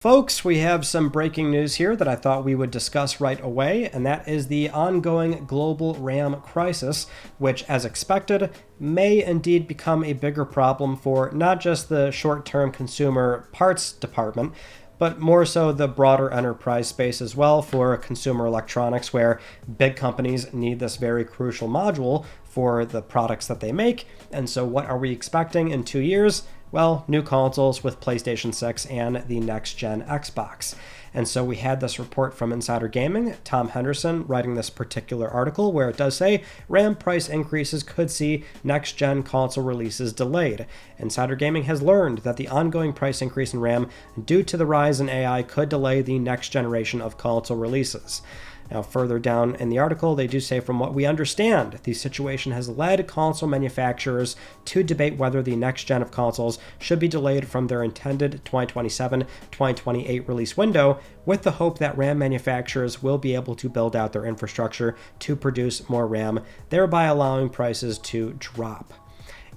Folks, we have some breaking news here that I thought we would discuss right away, and that is the ongoing global RAM crisis, which, as expected, may indeed become a bigger problem for not just the short-term consumer parts department, but more so the broader enterprise space as well for consumer electronics, where big companies need this very crucial module for the products that they make. And so what are we expecting in 2 years? Well, new consoles with PlayStation 6 and the next-gen Xbox. And so we had this report from Insider Gaming, Tom Henderson writing this particular article where it does say RAM price increases could see next-gen console releases delayed. Insider Gaming has learned that the ongoing price increase in RAM due to the rise in AI could delay the next generation of console releases. Now, further down in the article, they do say, from what we understand, the situation has led console manufacturers to debate whether the next gen of consoles should be delayed from their intended 2027-2028 release window, with the hope that RAM manufacturers will be able to build out their infrastructure to produce more RAM, thereby allowing prices to drop.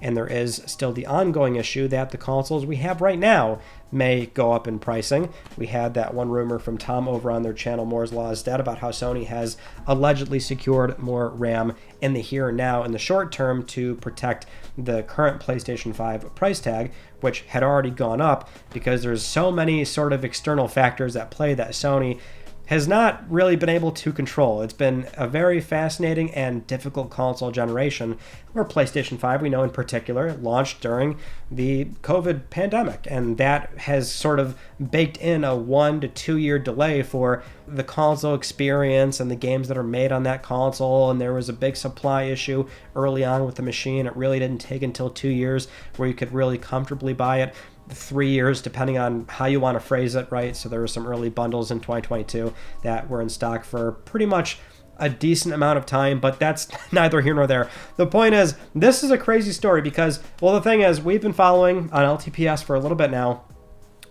And there is still the ongoing issue that the consoles we have right now may go up in pricing. We had that one rumor from Tom over on their channel, Moore's Law is Dead, about how Sony has allegedly secured more RAM in the here and now in the short term to protect the current PlayStation 5 price tag, which had already gone up because there's so many sort of external factors at play that Sony has not really been able to control. It's been a very fascinating and difficult console generation, where PlayStation 5, we know in particular, launched during the COVID pandemic, and that has sort of baked in a 1 to 2 year delay for the console experience and the games that are made on that console, and there was a big supply issue early on with the machine. It really didn't take until 2 years where you could really comfortably buy it. 3 years, depending on how you want to phrase it, right? So there were some early bundles in 2022 that were in stock for pretty much a decent amount of time, but that's neither here nor there. The point is, this is a crazy story because, well, the thing is, we've been following on LTPS for a little bit now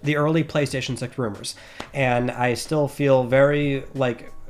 the early PlayStation 6 rumors, and I still feel very,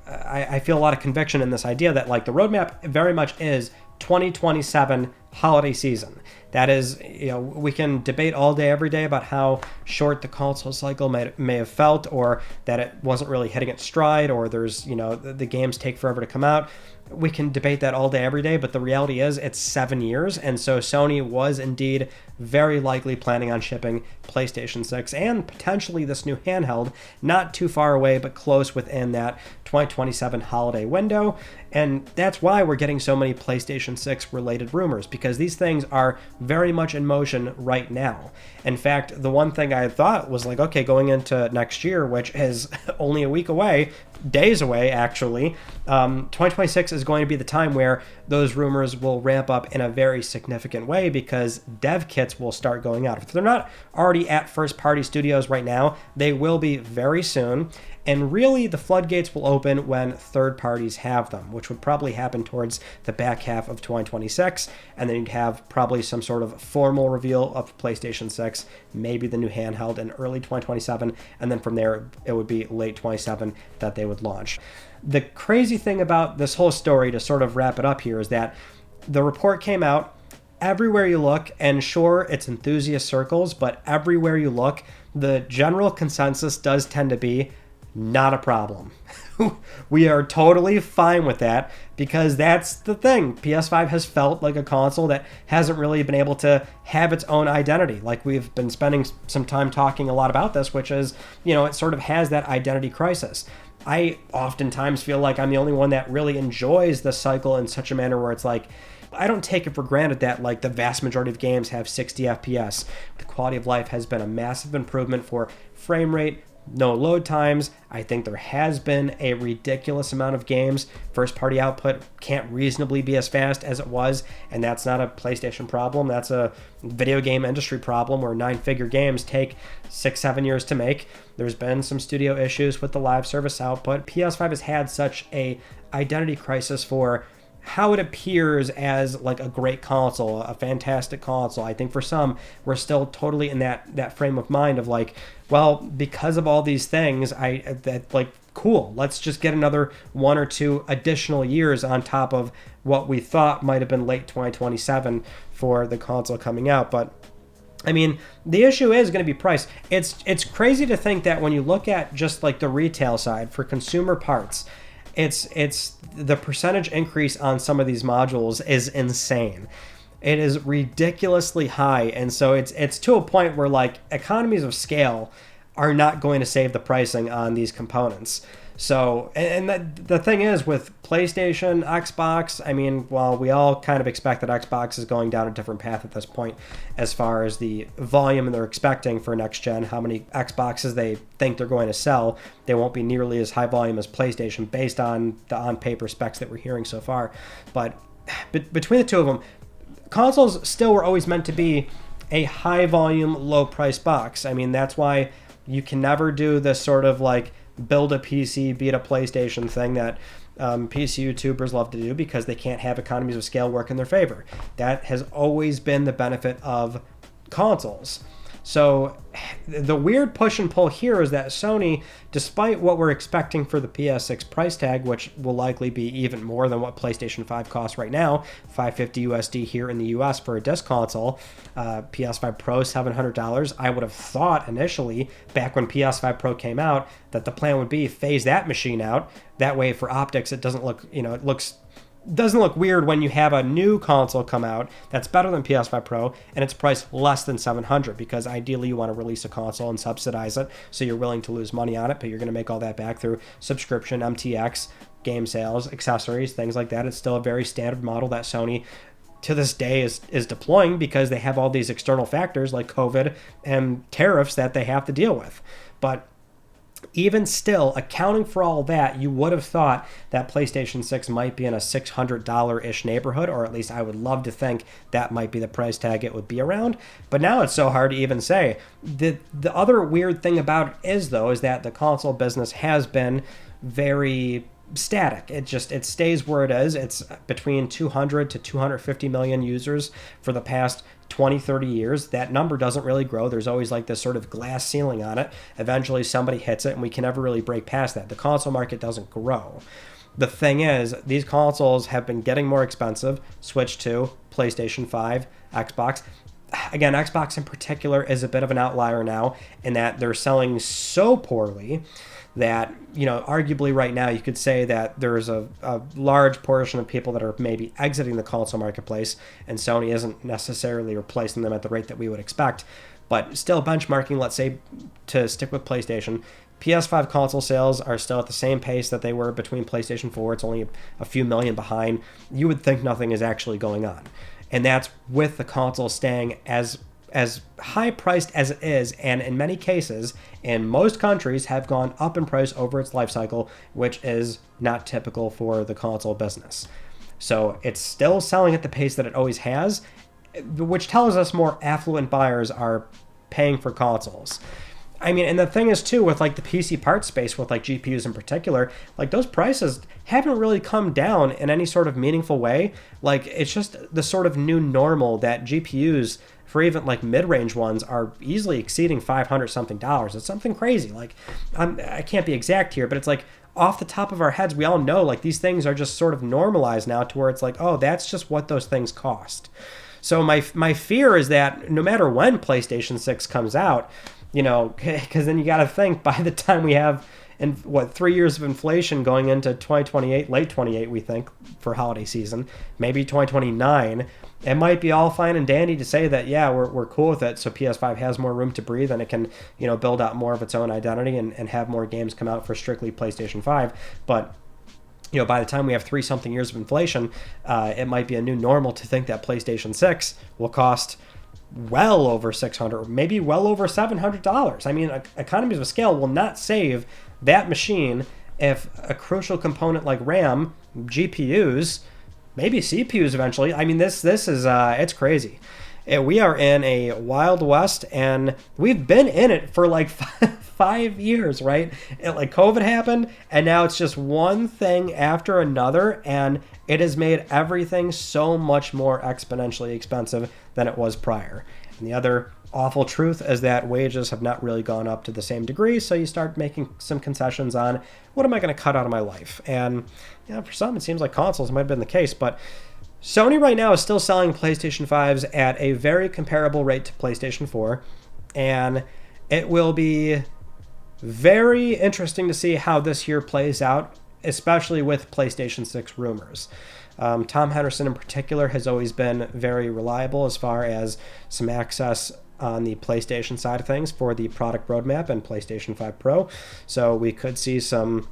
I feel a lot of conviction in this idea that, the roadmap very much is 2027 holiday season. That is, we can debate all day, every day about how short the console cycle may have felt, or that it wasn't really hitting its stride, or there's, the games take forever to come out. We can debate that all day, every day, but the reality is it's 7 years, and so Sony was indeed very likely planning on shipping PlayStation 6 and potentially this new handheld not too far away, but close within that 2027 holiday window. And that's why we're getting so many PlayStation 6 related rumors, because these things are very much in motion right now. In fact, the one thing I thought was okay, going into next year, which is only a week away, days away actually, 2026 is going to be the time where those rumors will ramp up in a very significant way, because dev kits will start going out. If they're not already at first party studios right now, they will be very soon. And really, the floodgates will open when third parties have them, which would probably happen towards the back half of 2026. And then you'd have probably some sort of formal reveal of PlayStation 6, maybe the new handheld in early 2027. And then from there, it would be late 27 that they would launch. The crazy thing about this whole story, to sort of wrap it up here, is that the report came out. Everywhere you look, and sure, it's enthusiast circles, but everywhere you look, the general consensus does tend to be not a problem. We are totally fine with that, because that's the thing. PS5 has felt like a console that hasn't really been able to have its own identity. We've been spending some time talking a lot about this, which is, it sort of has that identity crisis. I oftentimes feel like I'm the only one that really enjoys the cycle in such a manner where it's I don't take it for granted that the vast majority of games have 60 FPS. The quality of life has been a massive improvement for frame rate, no load times. I think there has been a ridiculous amount of games. First party output can't reasonably be as fast as it was, and that's not a PlayStation problem. That's a video game industry problem, where 9-figure games take 6-7 years to make. There's been some studio issues with the live service output. PS5 has had such a identity crisis for how it appears as a great console, a fantastic console. I think for some, we're still totally in that frame of mind of well, because of all these things, cool, let's just get another 1 or 2 additional years on top of what we thought might have been late 2027 for the console coming out. But I mean, the issue is going to be price. It's crazy to think that when you look at just like the retail side for consumer parts, it's the percentage increase on some of these modules is insane. It is ridiculously high, and so it's to a point where like economies of scale are not going to save the pricing on these components. So, and the thing is with PlayStation, Xbox, I mean, well, we all kind of expect that Xbox is going down a different path at this point as far as the volume they're expecting for next gen, how many Xboxes they think they're going to sell. They won't be nearly as high volume as PlayStation based on the on-paper specs that we're hearing so far. But between the two of them, consoles still were always meant to be a high volume, low price box. I mean, that's why you can never do this sort of like build a PC, beat a PlayStation thing that PC YouTubers love to do because they can't have economies of scale work in their favor. That has always been the benefit of consoles. So the weird push and pull here is that Sony, despite what we're expecting for the PS6 price tag, which will likely be even more than what PlayStation 5 costs right now, $550 USD here in the US for a disc console, PS5 Pro $700. I would have thought initially, back when PS5 Pro came out, that the plan would be phase that machine out. That way for optics, it doesn't look, doesn't look weird when you have a new console come out that's better than PS5 Pro and it's priced less than $700, because ideally you want to release a console and subsidize it so you're willing to lose money on it, but you're going to make all that back through subscription, MTX, game sales, accessories, things like that. It's still a very standard model that Sony to this day is deploying because they have all these external factors like COVID and tariffs that they have to deal with. But even still, accounting for all that, you would have thought that PlayStation 6 might be in a $600-ish neighborhood, or at least I would love to think that might be the price tag it would be around. But now it's so hard to even say. The other weird thing about it is that the console business has been very static. It stays where it is. It's between 200 to 250 million users for the past 20, 30 years. That number doesn't really grow. There's always like this sort of glass ceiling on it. Eventually somebody hits it and we can never really break past that. The console market doesn't grow. The thing is, these consoles have been getting more expensive. Switch to PlayStation 5, Xbox. Again, Xbox in particular is a bit of an outlier now in that they're selling so poorly that, arguably right now you could say that there's a large portion of people that are maybe exiting the console marketplace, and Sony isn't necessarily replacing them at the rate that we would expect. But still benchmarking, let's say, to stick with PlayStation, PS5 console sales are still at the same pace that they were between PlayStation 4. It's only a few million behind. You would think nothing is actually going on. And that's with the console staying as high priced as it is, and in many cases, in most countries, have gone up in price over its life cycle, which is not typical for the console business. So it's still selling at the pace that it always has, which tells us more affluent buyers are paying for consoles. I mean, and the thing is too, with like the PC part space, with like GPUs in particular, like those prices haven't really come down in any sort of meaningful way. Like it's just the sort of new normal that GPUs for even like mid-range ones are easily exceeding $500 something. It's something crazy. Like I can't be exact here, but it's like off the top of our heads, we all know like these things are just sort of normalized now to where it's like, oh, that's just what those things cost. So my fear is that no matter when PlayStation 6 comes out, because then you got to think by the time we have 3 years of inflation going into 2028, late 28, we think, for holiday season, maybe 2029, it might be all fine and dandy to say that, yeah, we're cool with it. So PS5 has more room to breathe and it can, build out more of its own identity and have more games come out for strictly PlayStation 5. But by the time we have 3 something years of inflation, it might be a new normal to think that PlayStation 6 will cost well over $600, maybe well over $700. I mean, economies of scale will not save that machine if a crucial component like RAM, GPUs, maybe CPUs eventually. I mean, this is it's crazy. We are in a wild west, and we've been in it for like 5 years, right? Like COVID happened, and now it's just one thing after another, and it has made everything so much more exponentially expensive than it was prior. And the other awful truth is that wages have not really gone up to the same degree, so you start making some concessions on what am I going to cut out of my life. And for some, it seems like consoles might have been the case, but Sony right now is still selling PlayStation 5s at a very comparable rate to PlayStation 4, and it will be very interesting to see how this year plays out, especially with PlayStation 6 rumors. Tom Henderson in particular has always been very reliable as far as some access on the PlayStation side of things for the product roadmap and PlayStation 5 Pro. So we could see some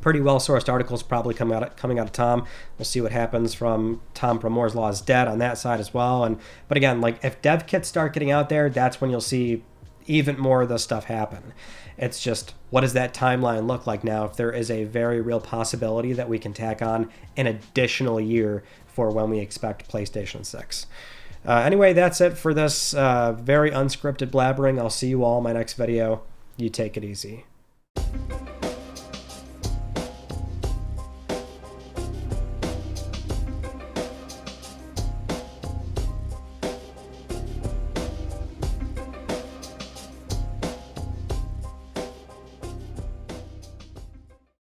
pretty well-sourced articles probably coming out of Tom. We'll see what happens from Tom from Moore's Law is Dead on that side as well. But again, like if dev kits start getting out there, that's when you'll see even more of this stuff happen. It's just, what does that timeline look like now if there is a very real possibility that we can tack on an additional year for when we expect PlayStation 6? Anyway, that's it for this very unscripted blabbering. I'll see you all in my next video. You take it easy.